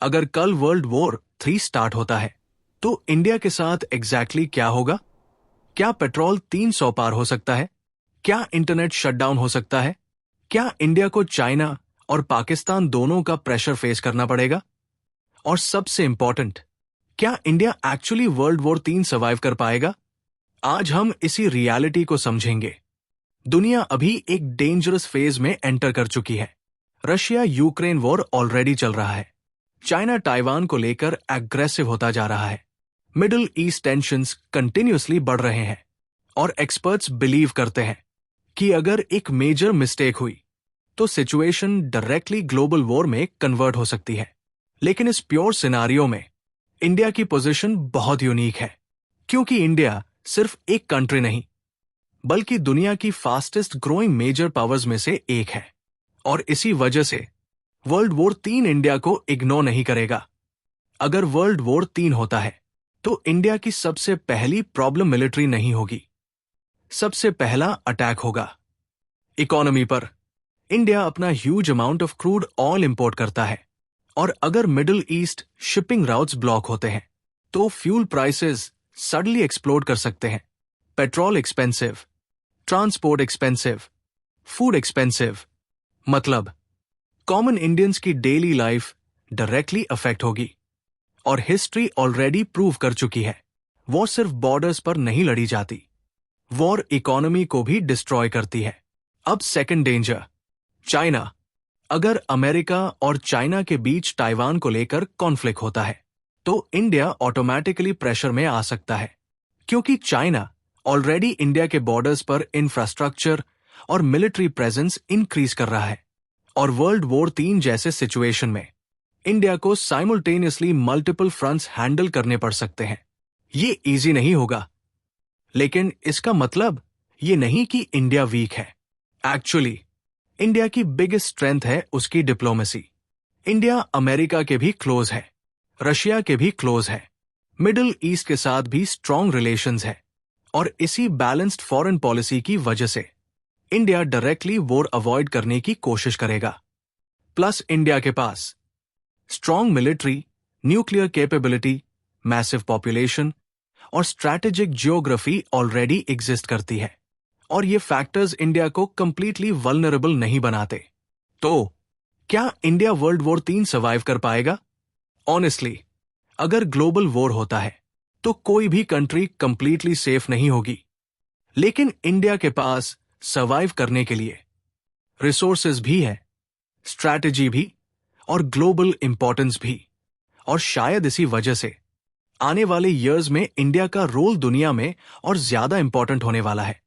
अगर कल world war 3 start होता है तो इंडिया के साथ एग्जैक्टली क्या होगा? क्या पेट्रोल 300 पार हो सकता है? क्या इंटरनेट शटडाउन हो सकता है? क्या इंडिया को चाइना और पाकिस्तान दोनों का प्रेशर फेस करना पड़ेगा? और सबसे इंपॉर्टेंट, क्या India actually world war 3 survive कर पाएगा? आज हम इसी रियलिटी को समझेंगे। दुनिया अभी एक डेंजरस फेज में एंटर कर चुकी है। रशिया यूक्रेन वॉर ऑलरेडी चल रहा है। चाइना ताइवान को लेकर एग्रेसिव होता जा रहा है। मिडिल ईस्ट टेंशंस कंटिन्यूअसली बढ़ रहे हैं और एक्सपर्ट्स बिलीव करते हैं कि अगर एक मेजर मिस्टेक हुई तो सिचुएशन डायरेक्टली ग्लोबल वॉर में कन्वर्ट हो सकती है। लेकिन इस प्योर सिनारियो में इंडिया की पोजीशन बहुत यूनिक है, क्योंकि इंडिया सिर्फ एक कंट्री नहीं बल्कि दुनिया की फास्टेस्ट ग्रोइंग मेजर पावर्स में से एक है। और इसी वजह से वर्ल्ड वॉर 3 इंडिया को इग्नोर नहीं करेगा। अगर वर्ल्ड वॉर 3 होता है तो इंडिया की सबसे पहली प्रॉब्लम मिलिट्री नहीं होगी। सबसे पहला अटैक होगा इकोनॉमी पर। इंडिया अपना huge amount of crude oil import करता है, और अगर middle east shipping routes block होते हैं तो फ्यूल प्राइसेस सडनली एक्सप्लोड कर सकते हैं। Petrol expensive, transport expensive, food expensive, मतलब कॉमन इंडियंस की डेली लाइफ डायरेक्टली अफेक्ट होगी। और हिस्ट्री ऑलरेडी प्रूव कर चुकी है, वॉर सिर्फ बॉर्डर्स पर नहीं लड़ी जाती, वॉर इकोनॉमी को भी डिस्ट्रॉय करती है। अब सेकंड डेंजर, चाइना। अगर अमेरिका और चाइना के बीच ताइवान को लेकर कॉन्फ्लिक्ट होता है तो इंडिया ऑटोमेटिकली प्रेशर में आ सकता है, क्योंकि चाइना ऑलरेडी इंडिया के बॉर्डर्स पर इंफ्रास्ट्रक्चर और मिलिट्री प्रेजेंस इंक्रीज कर रहा है। और वर्ल्ड वॉर 3 जैसे सिचुएशन में इंडिया को साइमल्टेनियसली मल्टीपल फ्रंट्स हैंडल करने पड़ सकते हैं। ये इजी नहीं होगा, लेकिन इसका मतलब ये नहीं कि इंडिया वीक है। एक्चुअली इंडिया की बिगेस्ट स्ट्रेंथ है उसकी डिप्लोमेसी। इंडिया अमेरिका के भी क्लोज है, रशिया के भी क्लोज है, मिडिल ईस्ट के साथ भी स्ट्रॉन्ग रिलेशंस है। और इसी बैलेंस्ड फॉरेन पॉलिसी की वजह से इंडिया डायरेक्टली वॉर अवॉइड करने की कोशिश करेगा। प्लस इंडिया के पास strong military, nuclear capability, massive population और स्ट्रैटेजिक जियोग्राफी ऑलरेडी एग्जिस्ट करती है, और ये फैक्टर्स इंडिया को कंप्लीटली वल्नरेबल नहीं बनाते। तो क्या इंडिया वर्ल्ड वॉर 3 सर्वाइव कर पाएगा? ऑनेस्टली, अगर ग्लोबल वॉर होता है तो कोई भी कंट्री कंप्लीटली सेफ नहीं होगी, लेकिन इंडिया के पास सर्वाइव करने के लिए रिसोर्सेज भी है, स्ट्रैटेजी भी और ग्लोबल इंपॉर्टेंस भी। और शायद इसी वजह से आने वाले ईयर्स में इंडिया का रोल दुनिया में और ज्यादा इंपॉर्टेंट होने वाला है।